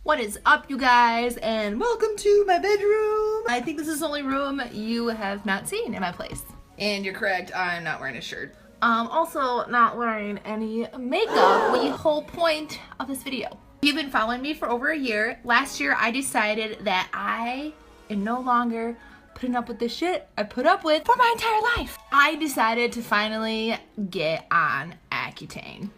What is up, you guys, and welcome to my bedroom. I think this is the only room you have not seen in my place. And you're correct, I'm not wearing a shirt. Also not wearing any makeup, the whole point of this video. If you've been following me for over a year, last year I decided that I am no longer putting up with this shit I put up with for my entire life. I decided to finally get on Accutane.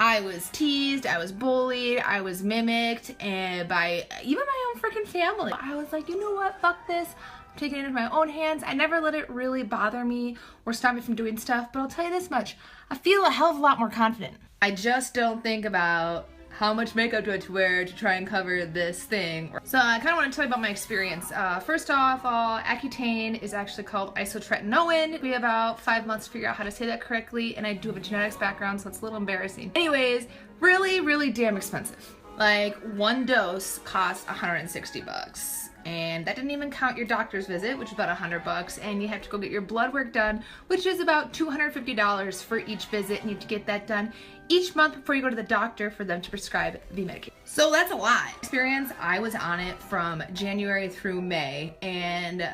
I was teased, I was bullied, I was mimicked, and by even my own freaking family. I was like, you know what, fuck this. I'm taking it into my own hands. I never let it really bother me or stop me from doing stuff, but I'll tell you this much, I feel a hell of a lot more confident. I just don't think about how much makeup do I wear to try and cover this thing. So I kind of want to tell you about my experience. First off, Accutane is actually called isotretinoin. We have about 5 months to figure out how to say that correctly, and I do have a genetics background, so it's a little embarrassing. Anyways, really damn expensive. Like, one dose costs 160 bucks. And that didn't even count your doctor's visit, which is about 100 bucks, and you have to go get your blood work done, which is about $250 for each visit, and you have to get that done each month before you go to the doctor for them to prescribe the medication. So that's a lot. Experience, I was on it from January through May, and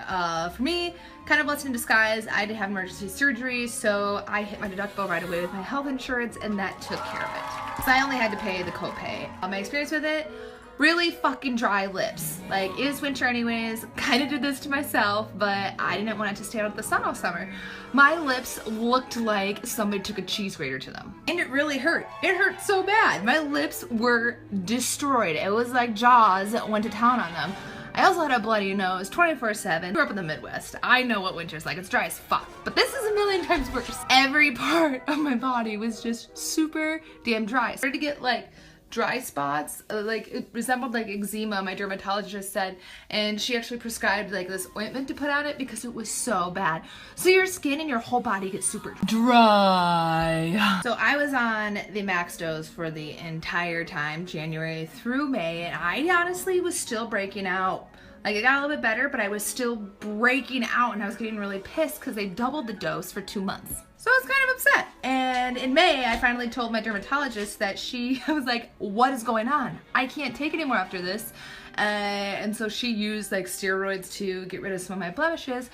for me, kind of blessing in disguise, I had to have emergency surgery, so I hit my deductible right away with my health insurance, and that took care of it. So I only had to pay the copay. My experience with it, really fucking dry lips. Like, it is winter anyways, kind of did this to myself, but I didn't want it to stand out in the sun all summer. My lips looked like somebody took a cheese grater to them. And it really hurt. It hurt so bad. My lips were destroyed. It was like Jaws went to town on them. I also had a bloody nose 24/7. Grew up in the Midwest. I know what winter's like. It's dry as fuck. But this is a million times worse. Every part of my body was just super damn dry. I started to get like dry spots, like it resembled like eczema, my dermatologist said, and she actually prescribed like this ointment to put on it because it was so bad. So your skin and your whole body gets super dry. So I was on the max dose for the entire time, January through May, and I honestly was still breaking out. Like, it got a little bit better, but I was still breaking out, and I was getting really pissed because they doubled the dose for 2 months. So I was kind of upset. And in May, I finally told my dermatologist that I was like, what is going on? I can't take anymore after this. And so she used like steroids to get rid of some of my blemishes,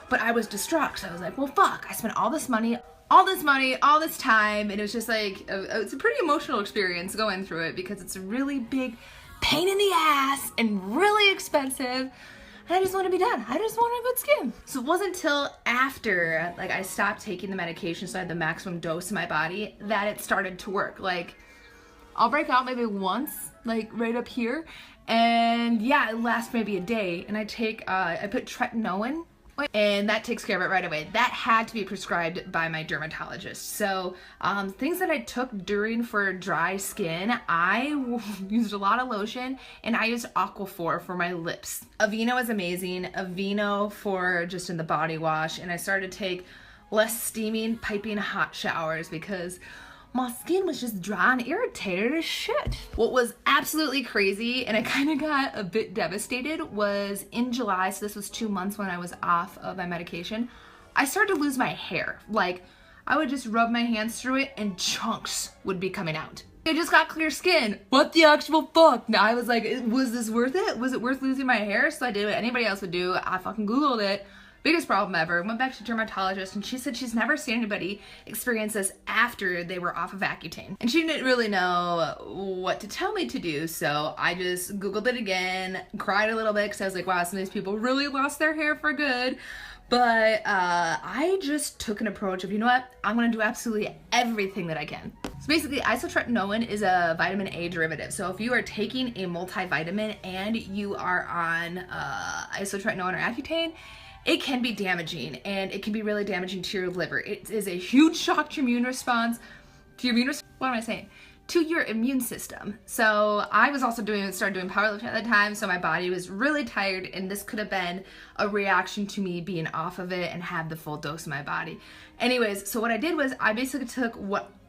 but I was distraught. So I was like, well, fuck, I spent all this money, all this time, and it was just like, it's a pretty emotional experience going through it because it's a really big pain in the ass and really expensive, and I just want to be done. I just want a good skin. So it wasn't until after like I stopped taking the medication, so I had the maximum dose in my body, that it started to work. Like, I'll break out maybe once, like right up here, and yeah, it lasts maybe a day, and I put tretinoin, and that takes care of it right away. That had to be prescribed by my dermatologist. So things that I took for dry skin, I used a lot of lotion, and I used Aquaphor for my lips. Aveeno is amazing. Aveeno for just in the body wash, and I started to take less steaming, piping hot showers because my skin was just dry and irritated as shit. What was absolutely crazy, and I kind of got a bit devastated, was in July, so this was 2 months when I was off of my medication, I started to lose my hair. Like, I would just rub my hands through it and chunks would be coming out. I just got clear skin. What the actual fuck? Now I was like, was this worth it? Was it worth losing my hair? So I did what anybody else would do. I fucking Googled it. Biggest problem ever. Went back to dermatologist, and she said she's never seen anybody experience this after they were off of Accutane. And she didn't really know what to tell me to do, so I just Googled it again, cried a little bit because I was like, wow, some of these people really lost their hair for good. But I just took an approach of, you know what, I'm gonna do absolutely everything that I can. So basically, isotretinoin is a vitamin A derivative. So if you are taking a multivitamin and you are on isotretinoin or Accutane, it can be damaging, and it can be really damaging to your liver. It is a huge shock to your immune response, to your immune system. So I was also started doing powerlifting at the time, so my body was really tired, and this could have been a reaction to me being off of it and had the full dose in my body. Anyways, so what I did was I basically took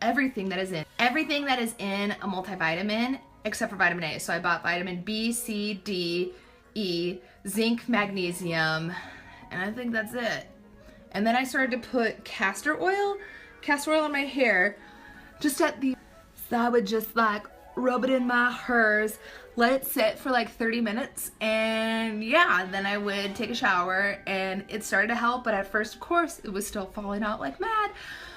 everything that is in a multivitamin except for vitamin A. So I bought vitamin B, C, D, E, zinc, magnesium, and I think that's it. And then I started to put castor oil on my hair, just at the, so I would just like rub it in my hairs, let it sit for like 30 minutes, and yeah, then I would take a shower and it started to help, but at first, of course, it was still falling out like mad,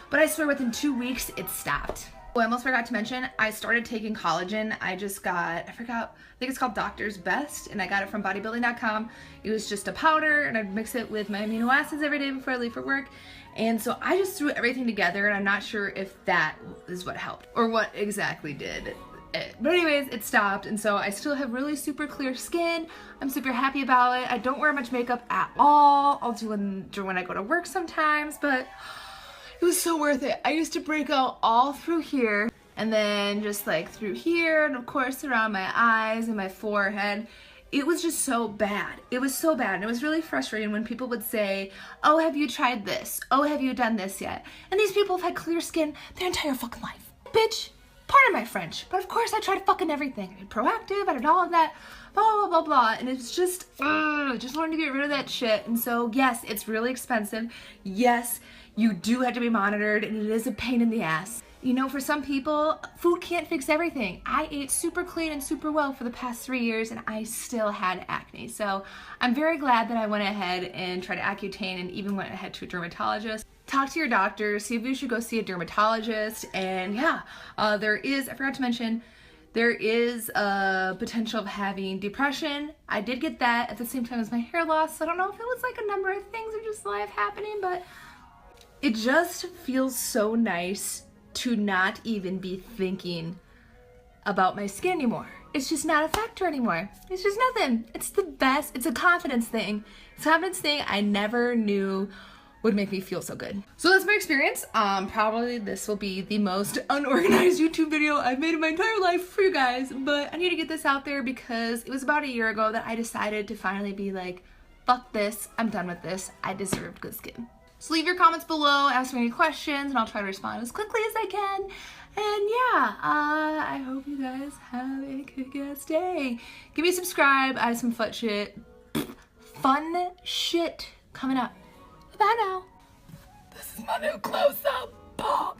but I swear within 2 weeks, it stopped. Oh, I almost forgot to mention, I started taking collagen. I think it's called Doctor's Best, and I got it from bodybuilding.com. It was just a powder, and I'd mix it with my amino acids every day before I leave for work. And so I just threw everything together, and I'm not sure if that is what helped or what exactly did it. But anyways, it stopped, and so I still have really super clear skin. I'm super happy about it. I don't wear much makeup at all. I'll do it when I go to work sometimes, but it was so worth it. I used to break out all through here, and then just like through here, and of course around my eyes and my forehead. It was just so bad. It was so bad, and it was really frustrating when people would say, oh, have you tried this? Oh, have you done this yet? And these people have had clear skin their entire fucking life. Bitch, pardon my French, but of course I tried fucking everything. I did Proactive, I did all of that, blah, blah, blah, blah, and it's just wanted to get rid of that shit. And so, yes, it's really expensive. Yes, you do have to be monitored, and it is a pain in the ass. You know, for some people, food can't fix everything. I ate super clean and super well for the past 3 years, and I still had acne. So I'm very glad that I went ahead and tried Accutane and even went ahead to a dermatologist. Talk to your doctor, see if you should go see a dermatologist, and yeah, I forgot to mention, there is a potential of having depression. I did get that at the same time as my hair loss, so I don't know if it was like a number of things or just life happening, but it just feels so nice to not even be thinking about my skin anymore. It's just not a factor anymore. It's just nothing. It's the best. It's a confidence thing. It's a confidence thing I never knew would make me feel so good. So that's my experience. Probably this will be the most unorganized YouTube video I've made in my entire life for you guys, but I need to get this out there because it was about a year ago that I decided to finally be like, fuck this, I'm done with this, I deserve good skin. So leave your comments below, ask me any questions, and I'll try to respond as quickly as I can. And yeah, I hope you guys have a kick-ass day. Give me a subscribe, I have some fun shit coming up. Bye now. This is my new close-up.